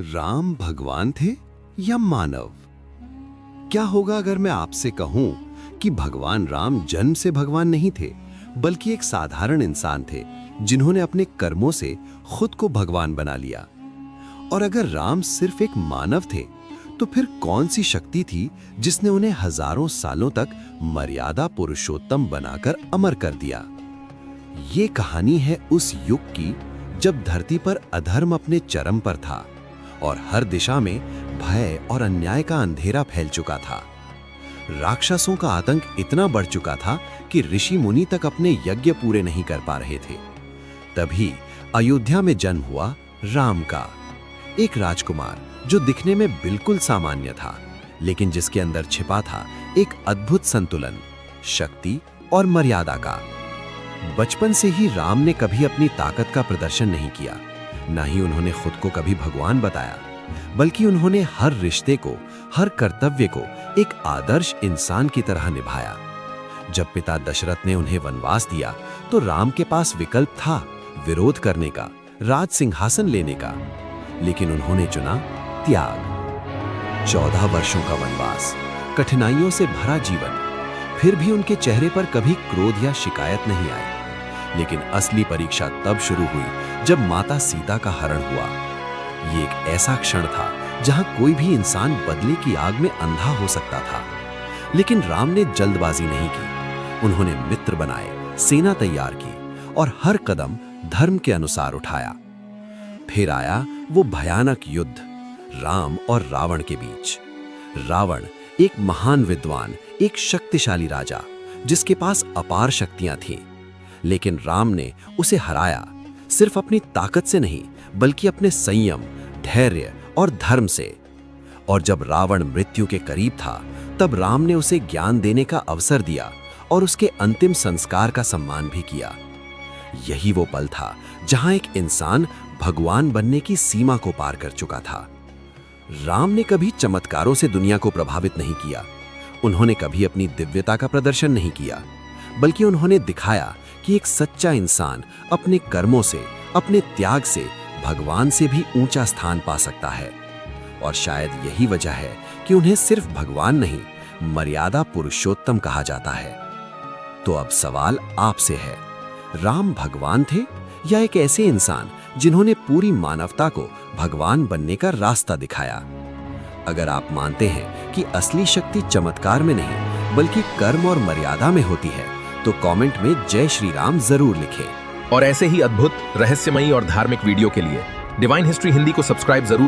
राम भगवान थे या मानव? क्या होगा अगर मैं आपसे कहूं कि भगवान राम जन्म से भगवान नहीं थे, बल्कि एक साधारण इंसान थे जिन्होंने अपने कर्मों से खुद को भगवान बना लिया। और अगर राम सिर्फ एक मानव थे, तो फिर कौन सी शक्ति थी जिसने उन्हें हजारों सालों तक मर्यादा पुरुषोत्तम बनाकर अमर कर दिया? ये कहानी है उस युग की जब धरती पर अधर्म अपने चरम पर था और हर दिशा में भय और अन्याय का अंधेरा फैल चुका था। राक्षसों का आतंक इतना बढ़ चुका था कि ऋषि मुनि तक अपने यज्ञ पूरे नहीं कर पा रहे थे। तभी अयोध्या में जन्म हुआ राम का, एक राजकुमार जो दिखने में बिल्कुल सामान्य था, लेकिन जिसके अंदर छिपा था एक अद्भुत संतुलन, शक्ति और मर्यादा का। बचपन से ही राम ने कभी अपनी ताकत का प्रदर्शन नहीं किया, न ही उन्होंने खुद को कभी भगवान बताया, बल्कि उन्होंने हर रिश्ते को, हर कर्तव्य को एक आदर्श इंसान की तरह निभाया। जब पिता दशरथ ने उन्हें वनवास दिया, तो राम के पास विकल्प था विरोध करने का, राज सिंहासन लेने का, लेकिन उन्होंने चुना त्याग। 14 वर्षों का वनवास, कठिनाइयों से भरा जीवन, फिर भी उनके चेहरे पर कभी क्रोध या शिकायत नहीं आई। लेकिन असली परीक्षा तब शुरू हुई जब माता सीता का हरण हुआ। ये एक ऐसा क्षण था जहां कोई भी इंसान बदले की आग में अंधा हो सकता था, लेकिन राम ने जल्दबाजी नहीं की। उन्होंने मित्र बनाए, सेना तैयार की और हर कदम धर्म के अनुसार उठाया। फिर आया वो भयानक युद्ध, राम और रावण के बीच। रावण एक महान विद्वान, एक शक्तिशाली राजा जिसके पास अपार शक्तियां थीं, लेकिन राम ने उसे हराया सिर्फ अपनी ताकत से नहीं, बल्कि अपने संयम, धैर्य और धर्म से। और जब रावण मृत्यु के करीब था, तब राम ने उसे ज्ञान देने का अवसर दिया और उसके अंतिम संस्कार का सम्मान भी किया। यही वो पल था जहां एक इंसान भगवान बनने की सीमा को पार कर चुका था। राम ने कभी चमत्कारों से दुनिया को प्रभावित नहीं किया, उन्होंने कभी अपनी दिव्यता का प्रदर्शन नहीं किया, बल्कि उन्होंने दिखाया कि एक सच्चा इंसान अपने कर्मों से, अपने त्याग से भगवान से भी ऊंचा स्थान पा सकता है। और शायद यही वजह है कि उन्हें सिर्फ भगवान नहीं, मर्यादा पुरुषोत्तम कहा जाता है। तो अब सवाल आपसे है, राम भगवान थे या एक ऐसे इंसान जिन्होंने पूरी मानवता को भगवान बनने का रास्ता दिखाया? अगर आप मानते हैं कि असली शक्ति चमत्कार में नहीं, बल्कि कर्म और मर्यादा में होती है, तो कमेंट में जय श्री राम जरूर लिखें। और ऐसे ही अद्भुत, रहस्यमयी और धार्मिक वीडियो के लिए डिवाइन हिस्ट्री हिंदी को सब्सक्राइब जरूर